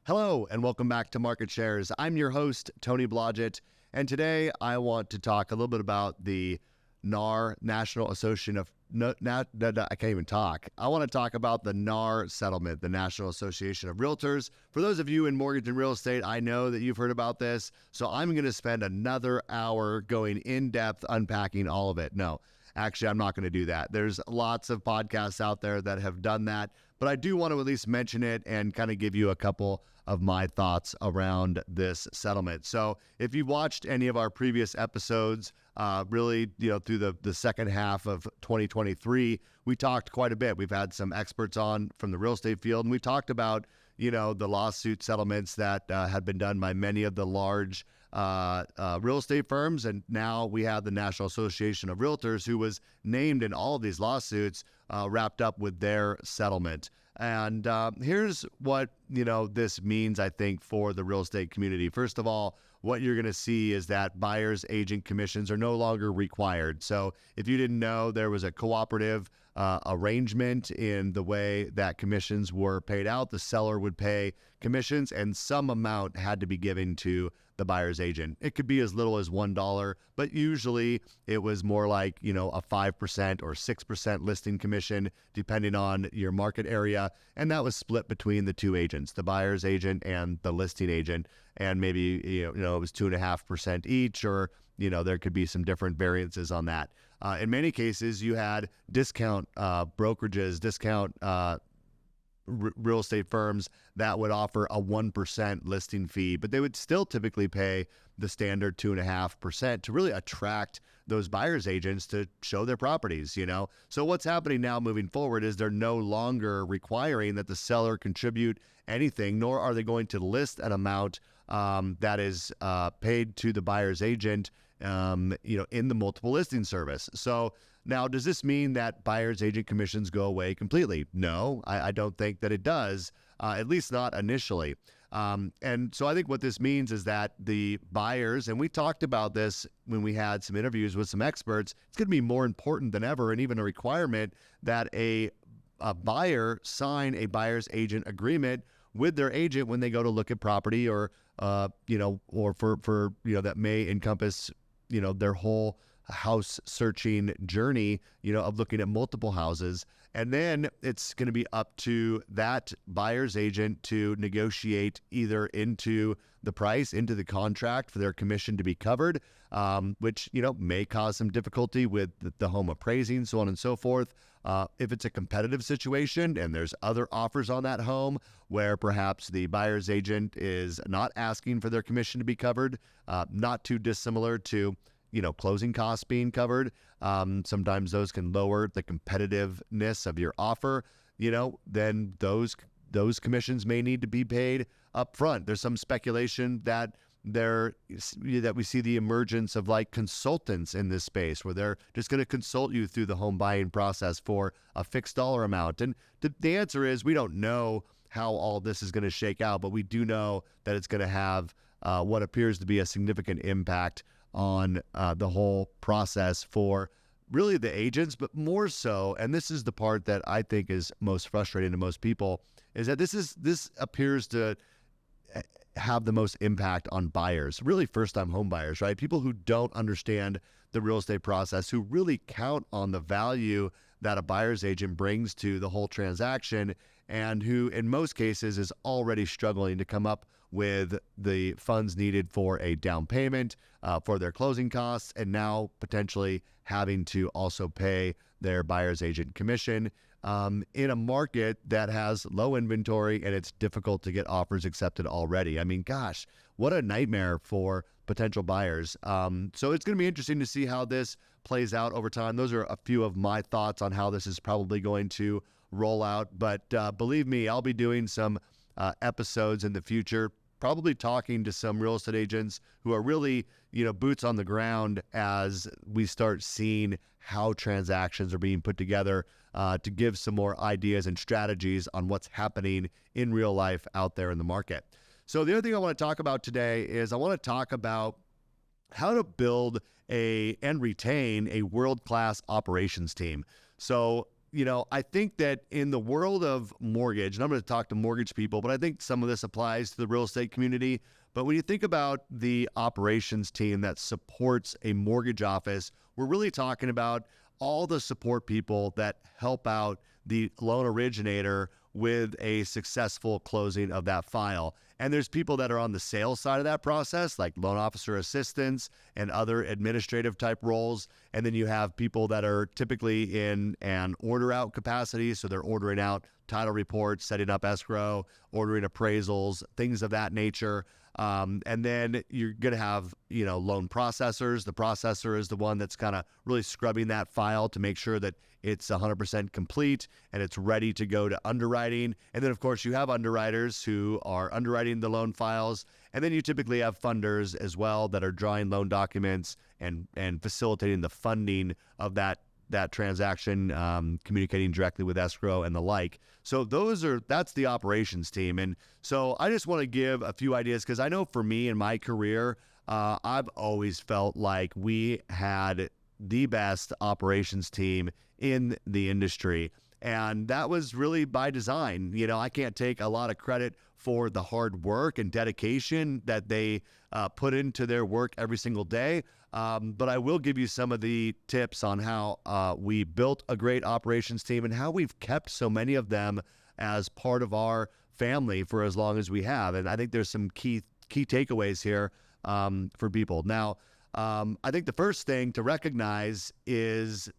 Hello, and welcome back to Market Shares. I'm your host, Tony Blodgett, and today I want to talk a little bit about the NAR, National Association of... I can't even talk. I want to talk about the NAR settlement, the National Association of Realtors. For those of you in mortgage and real estate, I know that you've heard about this, so I'm going to spend another hour going in-depth unpacking all of it. No, actually, I'm not going to do that. There's lots of podcasts out there that have done that, but I do want to at least mention it and kind of give you a couple of my thoughts around this settlement. So if you've watched any of our previous episodes, really, through the second half of 2023, we talked quite a bit. We've had some experts on from the real estate field, and we talked about, the lawsuit settlements that had been done by many of the large real estate firms. And now we have the National Association of Realtors, who was named in all of these lawsuits, wrapped up with their settlement. And here's what, this means, I think, for the real estate community. First of all, what you're going to see is that buyer's agent commissions are no longer required. So if you didn't know, there was a cooperative arrangement in the way that commissions were paid out. The seller would pay commissions, and some amount had to be given to the buyer's agent. It could be as little as $1, but usually it was more like, a 5% or 6% listing commission, depending on your market area. And that was split between the two agents, the buyer's agent and the listing agent. And maybe, it was 2.5% each, or, there could be some different variances on that. In many cases, you had discount brokerages, discount real estate firms that would offer a 1% listing fee, but they would still typically pay the standard 2.5% to really attract those buyer's agents to show their properties, So what's happening now moving forward is they're no longer requiring that the seller contribute anything, nor are they going to list an amount that is paid to the buyer's agent, in the multiple listing service. So now, does this mean that buyer's agent commissions go away completely? No, I don't think that it does, at least not initially. And so I think what this means is that the buyers, and we talked about this when we had some interviews with some experts, it's going to be more important than ever, and even a requirement, that a buyer sign a buyer's agent agreement with their agent when they go to look at property, or or for that may encompass their whole house searching journey, of looking at multiple houses. And then it's going to be up to that buyer's agent to negotiate either into the price, into the contract for their commission to be covered, which, may cause some difficulty with the home appraising, so on and so forth. If it's a competitive situation and there's other offers on that home where perhaps the buyer's agent is not asking for their commission to be covered, not too dissimilar to closing costs being covered. Sometimes those can lower the competitiveness of your offer. Then those commissions may need to be paid up front. There's some speculation that we see the emergence of like consultants in this space, where they're just going to consult you through the home buying process for a fixed dollar amount. And the answer is, we don't know how all this is going to shake out, but we do know that it's going to have what appears to be a significant impact on the whole process for really the agents, but more so, and this is the part that I think is most frustrating to most people, is that this appears to have the most impact on buyers, really first-time home buyers, right? People who don't understand the real estate process, who really count on the value that a buyer's agent brings to the whole transaction, and who in most cases is already struggling to come up with the funds needed for a down payment, for their closing costs, and now potentially having to also pay their buyer's agent commission in a market that has low inventory and it's difficult to get offers accepted already. I mean, gosh, what a nightmare for potential buyers. So it's going to be interesting to see how this plays out over time. Those are a few of my thoughts on how this is probably going to roll out. But believe me, I'll be doing some episodes in the future, probably talking to some real estate agents who are really, boots on the ground as we start seeing how transactions are being put together, to give some more ideas and strategies on what's happening in real life out there in the market. So the other thing I want to talk about today is I want to talk about how to build and retain a world-class operations team. So I think that in the world of mortgage, and I'm going to talk to mortgage people, but I think some of this applies to the real estate community. But when you think about the operations team that supports a mortgage office, we're really talking about all the support people that help out the loan originator with a successful closing of that file. And there's people that are on the sales side of that process, like loan officer assistants and other administrative type roles. And then you have people that are typically in an order out capacity. So they're ordering out title reports, setting up escrow, ordering appraisals, things of that nature. And then you're going to have, loan processors. The processor is the one that's kind of really scrubbing that file to make sure that it's 100% complete and it's ready to go to underwriting. And then, of course, you have underwriters who are underwriting the loan files. And then you typically have funders as well that are drawing loan documents and facilitating the funding of that transaction, communicating directly with escrow and the like. So that's the operations team. And so I just want to give a few ideas because I know for me in my career, I've always felt like we had the best operations team in the industry. And that was really by design. I can't take a lot of credit for the hard work and dedication that they put into their work every single day. But I will give you some of the tips on how we built a great operations team and how we've kept so many of them as part of our family for as long as we have. And I think there's some key takeaways here for people. Now, I think the first thing to recognize is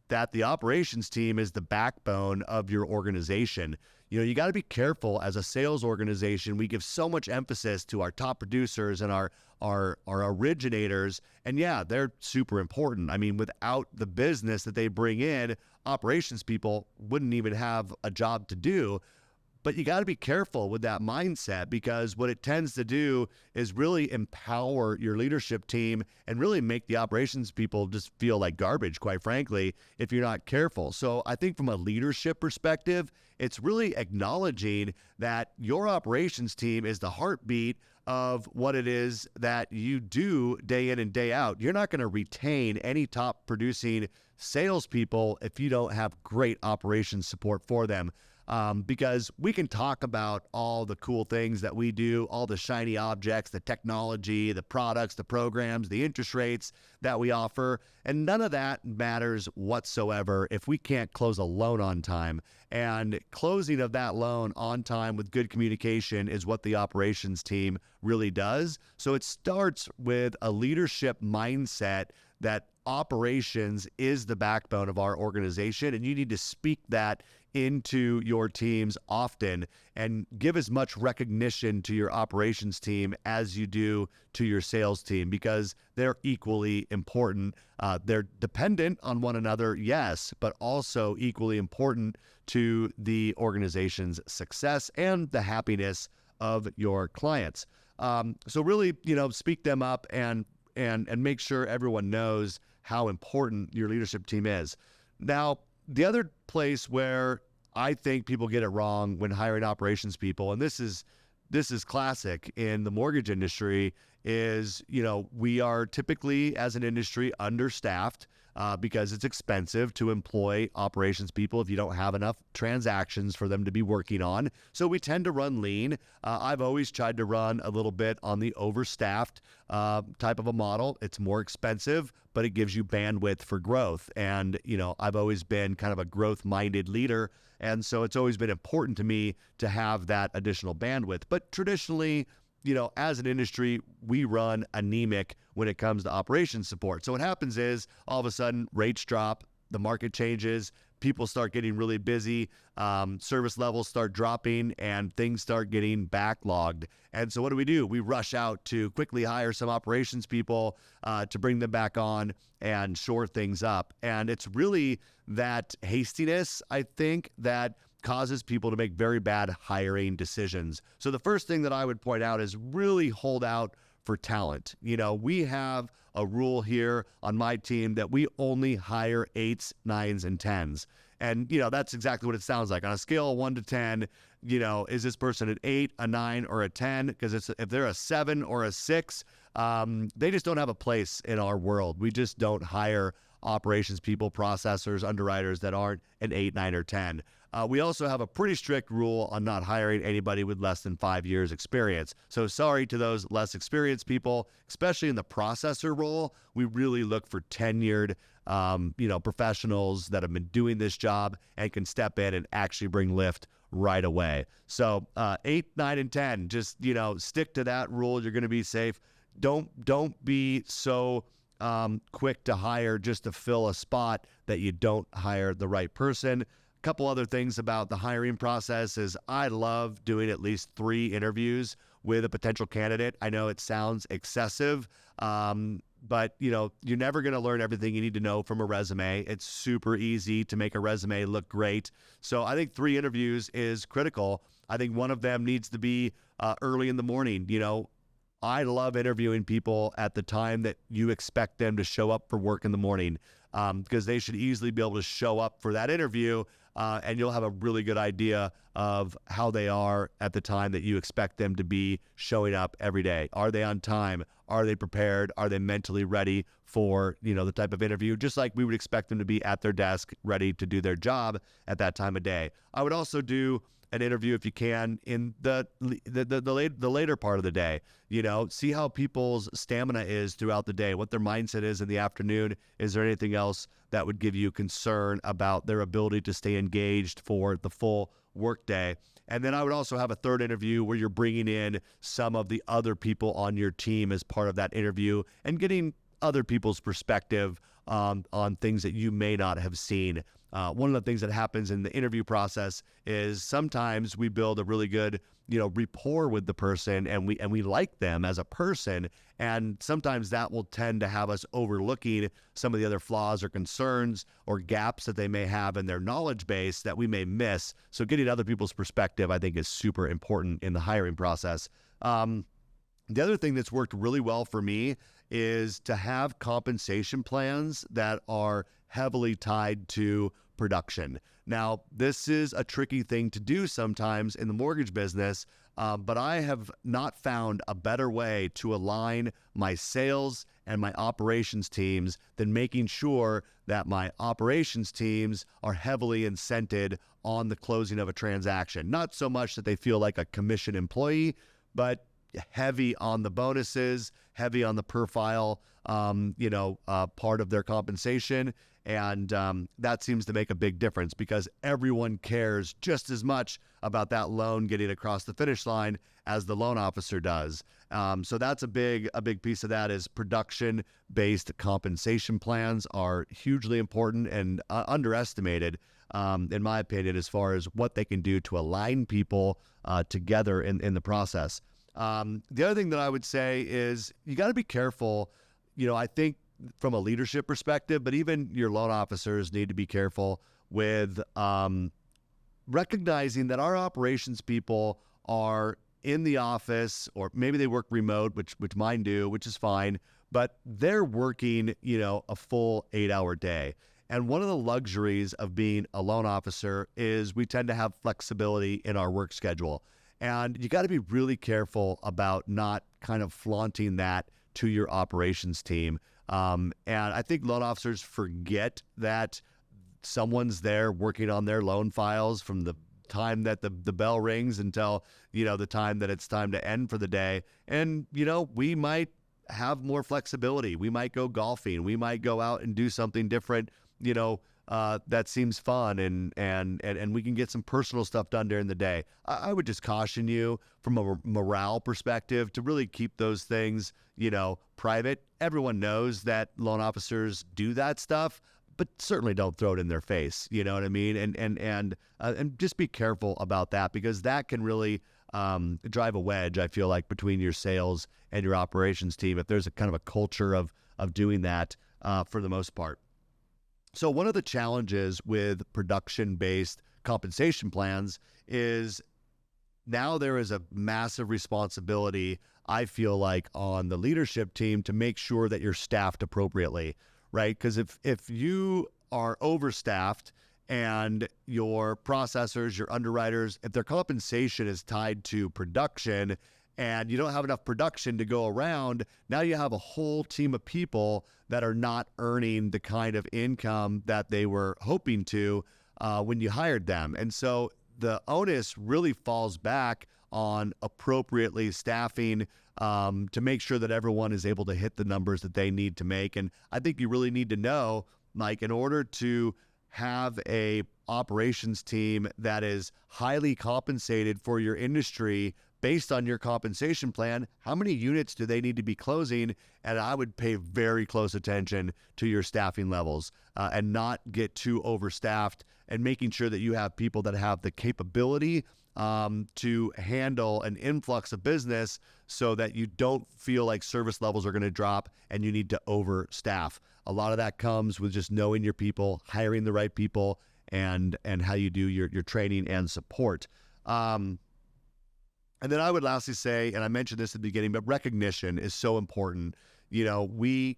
that the operations team is the backbone of your organization. You got to be careful as a sales organization. We give so much emphasis to our top producers and our originators. And yeah, they're super important. I mean, without the business that they bring in, operations people wouldn't even have a job to do. But you got to be careful with that mindset because what it tends to do is really empower your leadership team and really make the operations people just feel like garbage, quite frankly, if you're not careful. So I think from a leadership perspective, it's really acknowledging that your operations team is the heartbeat of what it is that you do day in and day out. You're not going to retain any top producing salespeople if you don't have great operations support for them. Because we can talk about all the cool things that we do, all the shiny objects, the technology, the products, the programs, the interest rates that we offer, and none of that matters whatsoever if we can't close a loan on time. And closing of that loan on time with good communication is what the operations team really does. So it starts with a leadership mindset that operations is the backbone of our organization, and you need to speak that into your teams often and give as much recognition to your operations team as you do to your sales team because they're equally important. They're dependent on one another, yes, but also equally important to the organization's success and the happiness of your clients. So really, speak them up and make sure everyone knows how important your leadership team is. Now, the other place where I think people get it wrong when hiring operations people, and this is classic in the mortgage industry, is, we are typically as an industry understaffed because it's expensive to employ operations people if you don't have enough transactions for them to be working on. So we tend to run lean. I've always tried to run a little bit on the overstaffed type of a model. It's more expensive, but it gives you bandwidth for growth. And, I've always been kind of a growth-minded leader. And so it's always been important to me to have that additional bandwidth. But traditionally, as an industry, we run anemic when it comes to operations support. So what happens is all of a sudden rates drop, the market changes, people start getting really busy, service levels start dropping, and things start getting backlogged. And so what do? We rush out to quickly hire some operations people to bring them back on and shore things up. And it's really that hastiness, I think, that causes people to make very bad hiring decisions. So the first thing that I would point out is really hold out for talent. We have a rule here on my team that we only hire 8s, 9s, and 10s. And, that's exactly what it sounds like. On a scale of 1 to 10, is this person an 8, a 9, or a 10? Because if they're a 7 or a 6, they just don't have a place in our world. We just don't hire operations people, processors, underwriters that aren't an 8, 9, or 10. We also have a pretty strict rule on not hiring anybody with less than 5 years experience. So sorry to those less experienced people, especially in the processor role. We really look for tenured, professionals that have been doing this job and can step in and actually bring lift right away. So 8, 9, and 10, just, stick to that rule. You're going to be safe. Don't be so quick to hire just to fill a spot that you don't hire the right person. Couple other things about the hiring process is I love doing at least 3 interviews with a potential candidate. I know it sounds excessive, but you're never going to learn everything you need to know from a resume. It's super easy to make a resume look great. So I think 3 interviews is critical. I think one of them needs to be early in the morning. I love interviewing people at the time that you expect them to show up for work in the morning, because they should easily be able to show up for that interview, and you'll have a really good idea of how they are at the time that you expect them to be showing up every day. Are they on time? Are they prepared? Are they mentally ready for, the type of interview? Just like we would expect them to be at their desk, ready to do their job at that time of day. I would also do an interview, if you can, in the later part of the day. See how people's stamina is throughout the day, what their mindset is in the afternoon. Is there anything else that would give you concern about their ability to stay engaged for the full workday? And then I would also have a third interview where you're bringing in some of the other people on your team as part of that interview and getting other people's perspective on things that you may not have seen. One of the things that happens in the interview process is sometimes we build a really good, rapport with the person, and we like them as a person. And sometimes that will tend to have us overlooking some of the other flaws or concerns or gaps that they may have in their knowledge base that we may miss. So getting other people's perspective, I think, is super important in the hiring process. The other thing that's worked really well for me is to have compensation plans that are heavily tied to production. Now, this is a tricky thing to do sometimes in the mortgage business, but I have not found a better way to align my sales and my operations teams than making sure that my operations teams are heavily incented on the closing of a transaction. Not so much that they feel like a commission employee, but heavy on the bonuses, heavy on the per file, part of their compensation. And that seems to make a big difference because everyone cares just as much about that loan getting across the finish line as the loan officer does. So that's a big piece of that is production-based compensation plans are hugely important and underestimated, in my opinion, as far as what they can do to align people together in the process. The other thing that I would say is you got to be careful. I think from a leadership perspective, but even your loan officers need to be careful with recognizing that our operations people are in the office, or maybe they work remote, which mine do, which is fine, but they're working, a full 8-hour day. And one of the luxuries of being a loan officer is we tend to have flexibility in our work schedule. And you got to be really careful about not kind of flaunting that to your operations team. And I think loan officers forget that someone's there working on their loan files from the time that the bell rings until, the time that it's time to end for the day. And, we might have more flexibility. We might go golfing. We might go out and do something different, that seems fun, and we can get some personal stuff done during the day. I would just caution you from a morale perspective to really keep those things, private. Everyone knows that loan officers do that stuff, but certainly don't throw it in their face. You know what I mean? And just be careful about that, because that can really drive a wedge, I feel like, between your sales and your operations team if there's a kind of a culture of doing that for the most part. So one of the challenges with production-based compensation plans is now there is a massive responsibility, I feel like, on the leadership team to make sure that you're staffed appropriately, right? Because if you are overstaffed and your processors, your underwriters, if their compensation is tied to production and you don't have enough production to go around, now you have a whole team of people that are not earning the kind of income that they were hoping to when you hired them. And so the onus really falls back on appropriately staffing to make sure that everyone is able to hit the numbers that they need to make. And I think you really need to know, Mike, in order to have a operations team that is highly compensated for your industry based on your compensation plan, how many units do they need to be closing? And I would pay very close attention to your staffing levels and not get too overstaffed, and making sure that you have people that have the capability to handle an influx of business so that you don't feel like service levels are going to drop and you need to overstaff. A lot of that comes with just knowing your people, hiring the right people, and how you do your training and support. And then I would lastly say, and I mentioned this at the beginning, but recognition is so important. You know, we,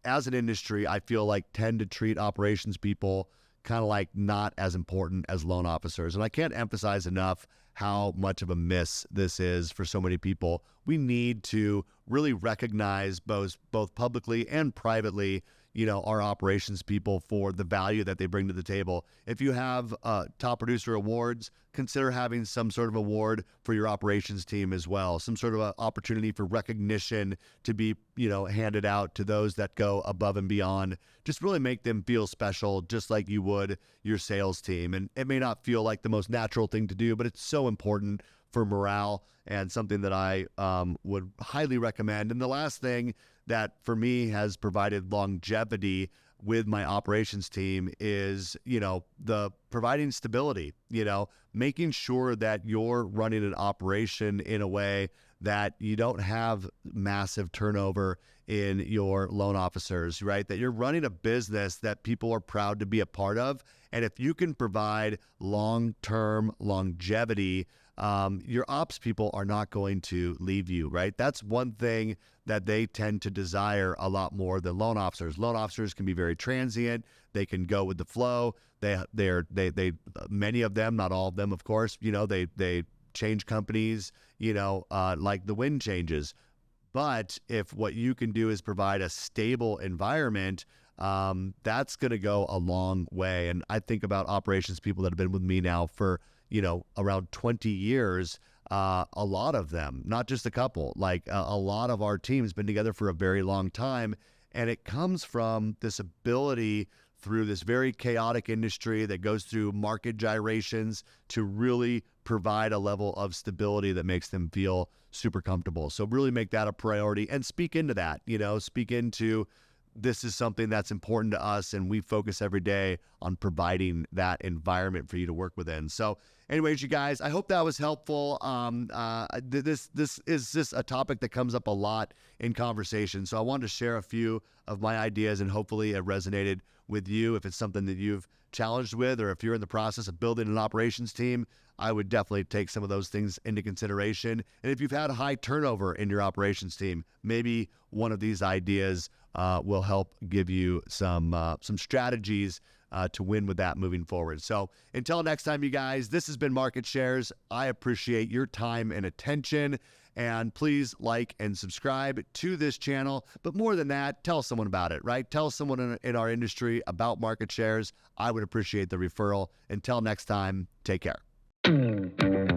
as an industry, I feel like tend to treat operations people kind of like not as important as loan officers. And I can't emphasize enough how much of a miss this is for so many people. We need to really recognize both publicly and privately, you know, our operations people for the value that they bring to the table. If you have top producer awards, consider having some sort of award for your operations team as well. Some sort of a opportunity for recognition to be, you know, handed out to those that go above and beyond. Just really make them feel special, just like you would your sales team. And it may not feel like the most natural thing to do, but it's so important for morale and something that I would highly recommend. And the last thing that for me has provided longevity with my operations team is, you know, the providing stability, you know, making sure that you're running an operation in a way that you don't have massive turnover in your loan officers, right? That you're running a business that people are proud to be a part of. And if you can provide long-term longevity, your ops people are not going to leave you, right? That's one thing that they tend to desire a lot more than loan officers. Loan officers can be very transient. They can go with the flow. They many of them, not all of them, of course, you know, they change companies, you know, like the wind changes. But if what you can do is provide a stable environment, that's going to go a long way. And I think about operations people that have been with me now for, you know, around 20 years, a lot of them, not just a couple, like a lot of our team's been together for a very long time. And it comes from this ability through this very chaotic industry that goes through market gyrations to really provide a level of stability that makes them feel super comfortable. So really make that a priority and speak into that, you know, speak into this is something that's important to us, and we focus every day on providing that environment for you to work within. So anyways, you guys, I hope that was helpful. This is just a topic that comes up a lot in conversation. So I wanted to share a few of my ideas, and hopefully it resonated with you. If it's something that you've challenged with, or if you're in the process of building an operations team, I would definitely take some of those things into consideration. And if you've had a high turnover in your operations team, maybe one of these ideas will help give you some strategies to win with that moving forward. So until next time, you guys, this has been Market Shares. I appreciate your time and attention. And please like and subscribe to this channel. But more than that, tell someone about it, right? Tell someone in our industry about Market Shares. I would appreciate the referral. Until next time, take care.